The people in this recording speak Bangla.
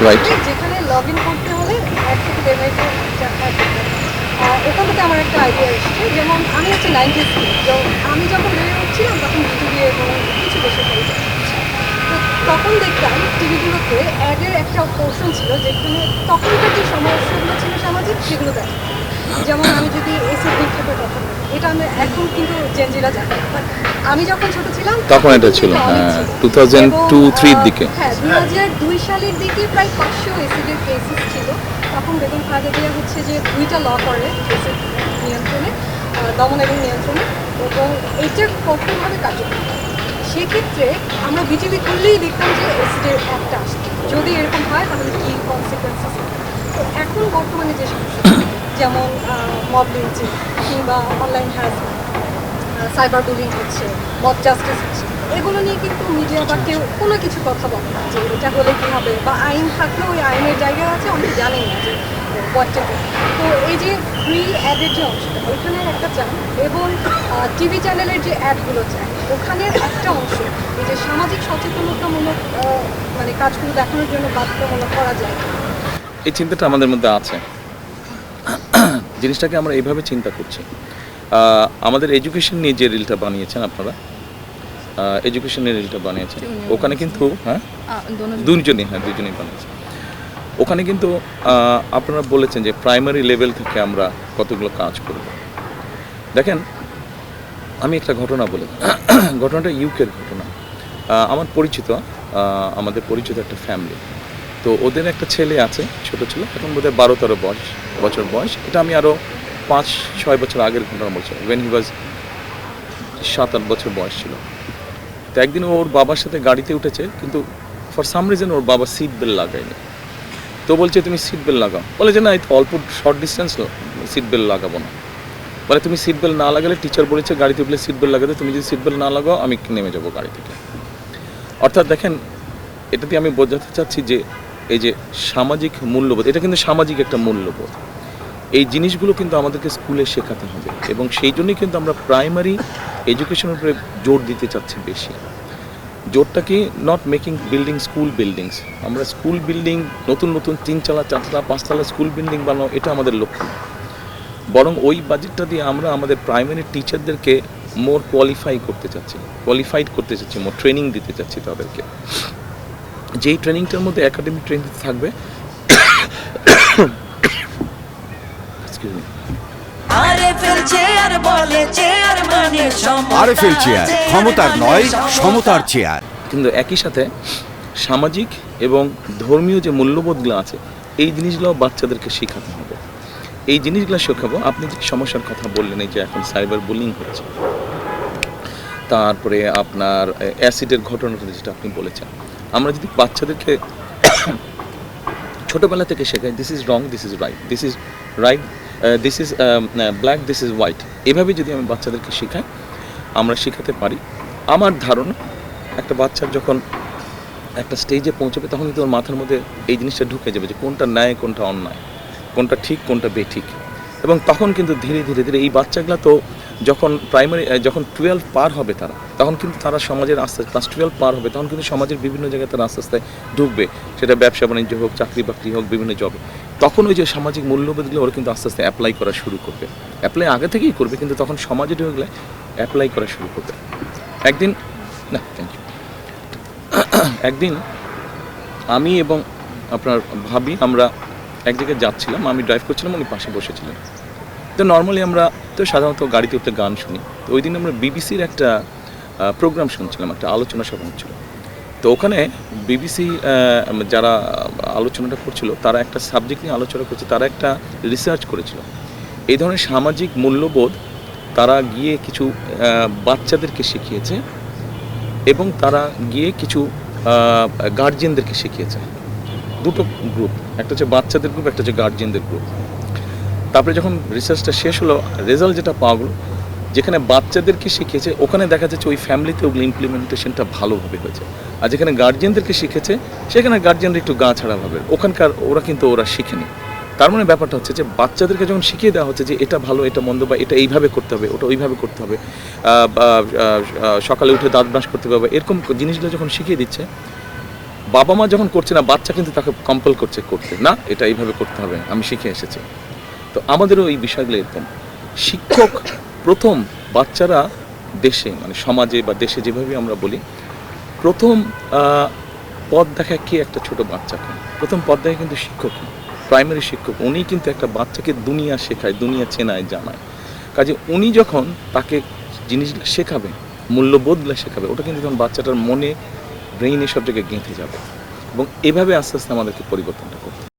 রাইট। যেখানে লগ ইন করতে হলে 1 থেকে 1.5 মিনিটের ওখান থেকে আমার একটা আইডিয়া এসেছে। যেমন আমি হচ্ছে 90s কিড, আমি যখন বেড়ে উঠছিলাম তখন বিটিভি এবং কিছু দেশের পরিচয়। তো তখন দেখতাম টিভিগুলোতে অ্যাডের একটা পোর্শন ছিল যেখানে তখনকার যে সমস্যাগুলো ছিল সামাজিক সেগুলো দেখা। যেমন আমি যদি এসিড বিক্ষেপের কথা বলি, এটা আমি এখন কিন্তু জেনজিরা জানি, বাট আমি যখন ছোট ছিলাম তখন এটা ছিল, হ্যাঁ, 2002-3 দিকে। হ্যাঁ, 2002 সালের দিকে প্রায় 500 এসিডের কেসেস ছিল। তখন বেগম খালেদা জিয়া হচ্ছে যে 2টা ল করে এসিড নিয়ন্ত্রণে, দমন এবং নিয়ন্ত্রণে, এবং এইটা কঠোরভাবে কার্যকর। সেক্ষেত্রে আমরা বিটিভি খুললেই দেখতাম যে এসিডের একটা আসছে, যদি এরকম হয় তাহলে কী কনসিকুয়েন্সেস। তো এখন বর্তমানে যে সমস্যা, যেমন মব লিঞ্চিং কিংবা অনলাইন হ্যারাসমেন্ট, সাইবার বুলিং হচ্ছে, মব জাস্টিস হচ্ছে, এগুলো নিয়ে কিন্তু মিডিয়া বা কেউ কোনো কিছু কথা বলে না যে এটা হলে কী হবে, বা আইন থাকলেও ওই আইনের জায়গায় আছে অনেকে জানেই না যে হোয়াটটা। তো এই যে ফ্রি অ্যাডের যে অংশটা ওইখানে একটা চান, এবং টিভি চ্যানেলের যে অ্যাডগুলো চায় ওখানের একটা অংশ এই যে সামাজিক সচেতনতামূলক মানে কাজগুলো দেখানোর জন্য বাধ্যতামূলক করা যায়। এই চিন্তাটা আমাদের মধ্যে আছে, জিনিসটাকে আমরা এইভাবে চিন্তা করছি। আমাদের এডুকেশন নিয়ে যে রিলটা বানিয়েছেন আপনারা, এডুকেশনের রিলটা বানিয়েছেন, ওখানে কিন্তু দুজনই বানিয়েছেন। ওখানে কিন্তু আপনারা বলেছেন যে প্রাইমারি লেভেল থেকে আমরা কতগুলো কাজ করব। দেখেন, আমি একটা ঘটনা বলি, ঘটনাটা ইউকের ঘটনা। আমার পরিচিত, আমাদের পরিচিত একটা ফ্যামিলি, তো ওদের একটা ছেলে আছে, ছোট ছেলে, এখন বোধহয় 12-13 বছর বয়স। এটা আমি আরও 5-6 বছর আগের ঘটনা বলছি, ওয়েন হি ওয়াজ 7-8 বছর বয়স ছিল। তো একদিন ওর বাবার সাথে গাড়িতে উঠেছে, কিন্তু ফর সাম রিজন ওর বাবা সিট বেল্ট লাগায়নি। তো বলছে তুমি সিট বেল্ট লাগাও, বলে যে না, এই তো অল্প শর্ট ডিস্টেন্স, সিট বেল্ট লাগাবো না। বলে তুমি সিট বেল্ট না লাগালে, টিচার বলেছে গাড়িতে উঠলে সিট বেল্ট লাগাতে, তুমি যদি সিট বেল্ট না লাগাও আমি নেমে যাবো গাড়ি থেকে। অর্থাৎ দেখেন, এটা দিয়ে আমি বোঝাতে চাচ্ছি যে এই যে সামাজিক মূল্যবোধ, এটা কিন্তু সামাজিক একটা মূল্যবোধ। এই জিনিসগুলো কিন্তু আমাদেরকে স্কুলে শেখাতে হবে, এবং সেই জন্যই কিন্তু আমরা প্রাইমারি এডুকেশনের উপরে জোর দিতে চাচ্ছি বেশি। জোরটা কি, not making building school buildings, আমরা স্কুল বিল্ডিং নতুন 3তলা 4তলা 5তলা স্কুল বিল্ডিং বানানো, এটা আমাদের লক্ষ্য। বরং ওই বাজেটটা দিয়ে আমরা আমাদের প্রাইমারি টিচারদেরকে মোর কোয়ালিফাইড করতে চাচ্ছি, মোর ট্রেনিং দিতে চাচ্ছি তাদেরকে, যেই ট্রেনিংটার মধ্যে একাডেমিক ট্রেনিং থাকবে। আরএফএল চেয়ার, ক্ষমতার নয় সমতার চেয়ার। কিন্তু একই সাথে সামাজিক এবং ধর্মীয় যে মূল্যবোধগুলো আছে, এই জিনিসগুলো বাচ্চাদেরকে শেখাতে হবে। এই জিনিসগুলো শেখাবো। আপনি যে সমস্যার কথা বললেন, এই যে এখন সাইবার বুলিং হচ্ছে, তারপরে আপনার অ্যাসিডের ঘটনাটা যেটা আপনি বলেছেন, আমরা যদি বাচ্চাদেরকে ছোটোবেলা থেকে শেখাই, this is wrong, this is right, this is right, this is black, this is white, এভাবে যদি আমি বাচ্চাদেরকে শেখাই, আমরা শেখাতে পারি। আমার ধারণা, একটা বাচ্চার যখন একটা স্টেজে পৌঁছবে, তখন কিন্তু ওর মাথার মধ্যে এই জিনিসটা ঢুকে যাবে যে কোনটা ন্যায়, কোনটা অন্যায়, কোনটা ঠিক, কোনটা বেঠিক। এবং তখন কিন্তু ধীরে ধীরে এই বাচ্চাগুলো তো যখন যখন 12 পার হবে তখন কিন্তু তারা সমাজের আস্তে ক্লাস 12 পার হবে, তখন কিন্তু সমাজের বিভিন্ন জায়গায় তারা আস্তে আস্তে ঢুকবে, সেটা ব্যবসা বাণিজ্য হোক, চাকরি বাকরি হোক, বিভিন্ন জবে। তখন ওই যে সামাজিক মূল্যবোধগুলো ওরা কিন্তু আস্তে আস্তে অ্যাপ্লাই করা শুরু করবে। অ্যাপ্লাই আগে থেকেই করবে, কিন্তু তখন সমাজে ঢুকলে অ্যাপ্লাই করা শুরু করবে। একদিন আমি এবং আপনার ভাবি, আমরা এক জায়গায় যাচ্ছিলাম, আমি ড্রাইভ করছিলাম, উনি পাশে বসেছিলেন। তো নর্মালি আমরা তো সাধারণত গাড়িতে উঠতে গান শুনি। তো ওই দিন আমরা বিবিসির একটা প্রোগ্রাম শুনছিলাম, একটা আলোচনা সভা হচ্ছিল। তো ওখানে বিবিসি যারা আলোচনাটা করছিল, তারা একটা সাবজেক্ট নিয়ে আলোচনা করছে, তারা একটা রিসার্চ করেছিল এই ধরনের সামাজিক মূল্যবোধ। তারা গিয়ে কিছু বাচ্চাদেরকে শিখিয়েছে, এবং তারা গিয়ে কিছু গার্জিয়ানদেরকে শিখিয়েছে। দুটো গ্রুপ, একটা হচ্ছে বাচ্চাদের গ্রুপ, একটা হচ্ছে গার্জিয়ানদের গ্রুপ। তারপরে যখন রিসার্চটা শেষ হলো, রেজাল্ট যেটা পাওয়া গেলো, যেখানে বাচ্চাদেরকে শিখিয়েছে ওখানে দেখা যাচ্ছে ওই ফ্যামিলিতে ওগুলো ইমপ্লিমেন্টেশনটা ভালোভাবে হয়েছে। আর যেখানে গার্জিয়ানদেরকে শিখেছে, সেখানে গার্জিয়ানরা একটু গা ছাড়াভাবে, ওখানকার ওরা শিখেনি। তার মানে ব্যাপারটা হচ্ছে যে বাচ্চাদেরকে যখন শিখিয়ে দেওয়া হচ্ছে যে এটা ভালো, এটা মন্দ, বা এটা এইভাবে করতে হবে, ওটা ওইভাবে করতে হবে, সকালে উঠে দাঁত ব্রাশ করতে হবে, এরকম জিনিসগুলো যখন শিখিয়ে দিচ্ছে, বাবা মা যখন করছে না, বাচ্চা কিন্তু তাকে কম্পেল করছে করতে, না এটা এইভাবে করতে হবে, আমি শিখে এসেছি। তো আমাদেরও এই বিষয়গুলো এরকম। শিক্ষক প্রথম বাচ্চারা দেশে মানে সমাজে বা দেশে যেভাবে আমরা বলি, প্রথম পথ দেখায় কে একটা ছোট বাচ্চাকে, প্রথম পথ দেখায় কিন্তু শিক্ষক, প্রাইমারি শিক্ষক। উনি কিন্তু একটা বাচ্চাকে দুনিয়া শেখায়, দুনিয়া চেনায়, জানায়। কাজে উনি যখন তাকে জিনিসগুলো শেখাবে, মূল্যবোধগুলো শেখাবে, ওটা কিন্তু তখন বাচ্চাটার মনে, ব্রেইনে সব জায়গায় গেঁথে যাবে। এবং এভাবে আস্তে আস্তে আমাদেরকে পরিবর্তনটা করতে হবে।